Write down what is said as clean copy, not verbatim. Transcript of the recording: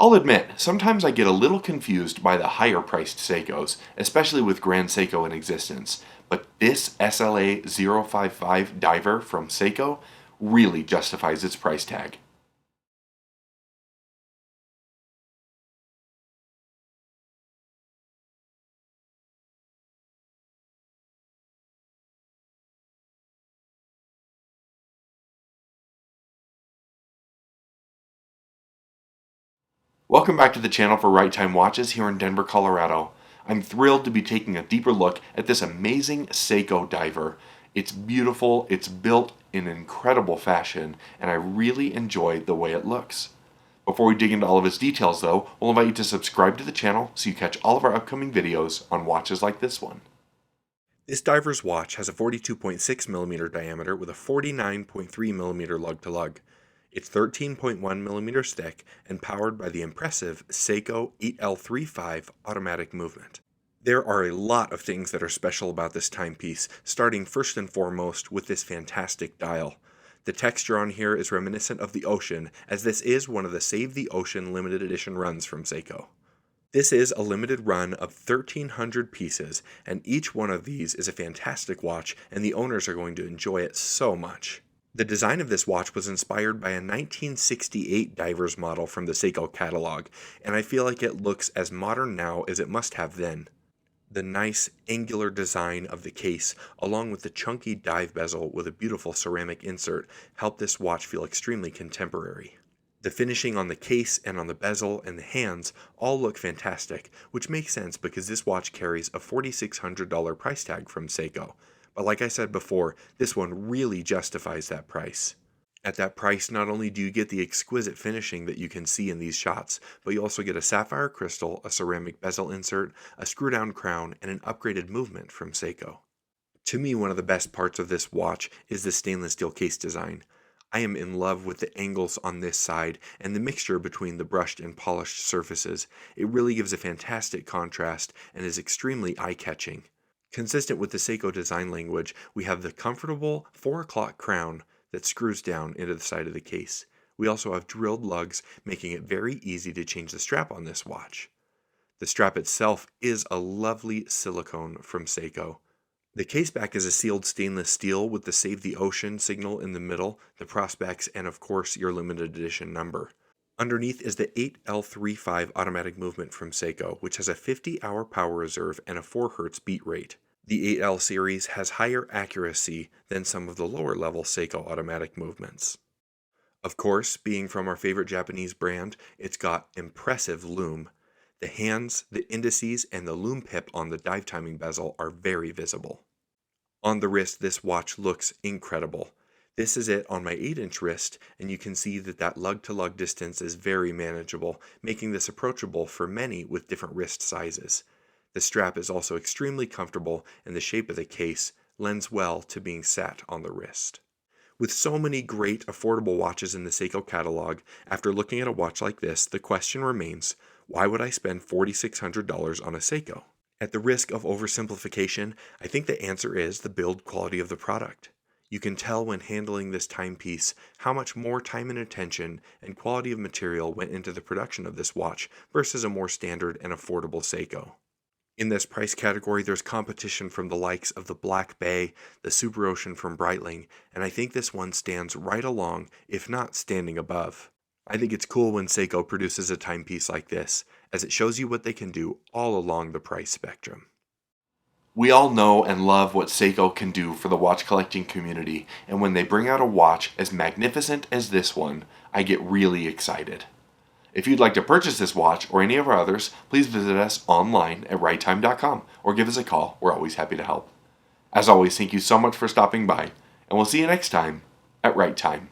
I'll admit, sometimes I get a little confused by the higher priced Seikos, especially with Grand Seiko in existence, but this SLA055 diver from Seiko really justifies its price tag. Welcome back to the channel for Right Time Watches here in Denver, Colorado. I'm thrilled to be taking a deeper look at this amazing Seiko diver. It's beautiful, it's built in incredible fashion, and I really enjoy the way it looks. Before we dig into all of its details though, we'll invite you to subscribe to the channel so you catch all of our upcoming videos on watches like this one. This diver's watch has a 42.6mm diameter with a 49.3mm lug-to-lug. It's 13.1mm thick and powered by the impressive Seiko 8L35 automatic movement. There are a lot of things that are special about this timepiece, starting first and foremost with this fantastic dial. The texture on here is reminiscent of the ocean, as this is one of the Save the Ocean limited edition runs from Seiko. This is a limited run of 1,300 pieces, and each one of these is a fantastic watch, and the owners are going to enjoy it so much. The design of this watch was inspired by a 1968 diver's model from the Seiko catalog, and I feel like it looks as modern now as it must have then. The nice angular design of the case, along with the chunky dive bezel with a beautiful ceramic insert, help this watch feel extremely contemporary. The finishing on the case and on the bezel and the hands all look fantastic, which makes sense because this watch carries a $4,600 price tag from Seiko. But like I said before, this one really justifies that price. At that price, not only do you get the exquisite finishing that you can see in these shots, but you also get a sapphire crystal, a ceramic bezel insert, a screw-down crown, and an upgraded movement from Seiko. To me, one of the best parts of this watch is the stainless steel case design. I am in love with the angles on this side and the mixture between the brushed and polished surfaces. It really gives a fantastic contrast and is extremely eye-catching. Consistent with the Seiko design language, we have the comfortable 4 o'clock crown that screws down into the side of the case. We also have drilled lugs, making it very easy to change the strap on this watch. The strap itself is a lovely silicone from Seiko. The case back is a sealed stainless steel with the Save the Ocean signal in the middle, the Prospex, and of course your limited edition number. Underneath is the 8L35 automatic movement from Seiko, which has a 50-hour power reserve and a 4 Hz beat rate. The 8L series has higher accuracy than some of the lower-level Seiko automatic movements. Of course, being from our favorite Japanese brand, it's got impressive lume. The hands, the indices, and the lume pip on the dive timing bezel are very visible. On the wrist, this watch looks incredible. This is it on my 8-inch wrist, and you can see that lug-to-lug distance is very manageable, making this approachable for many with different wrist sizes. The strap is also extremely comfortable, and the shape of the case lends well to being sat on the wrist. With so many great, affordable watches in the Seiko catalog, after looking at a watch like this, the question remains, why would I spend $4,600 on a Seiko? At the risk of oversimplification, I think the answer is the build quality of the product. You can tell when handling this timepiece how much more time and attention and quality of material went into the production of this watch versus a more standard and affordable Seiko. In this price category, there's competition from the likes of the Black Bay, the Super Ocean from Breitling, and I think this one stands right along, if not standing above. I think it's cool when Seiko produces a timepiece like this, as it shows you what they can do all along the price spectrum. We all know and love what Seiko can do for the watch collecting community, and when they bring out a watch as magnificent as this one, I get really excited. If you'd like to purchase this watch or any of our others, please visit us online at righttime.com or give us a call. We're always happy to help. As always, thank you so much for stopping by, and we'll see you next time at Right Time.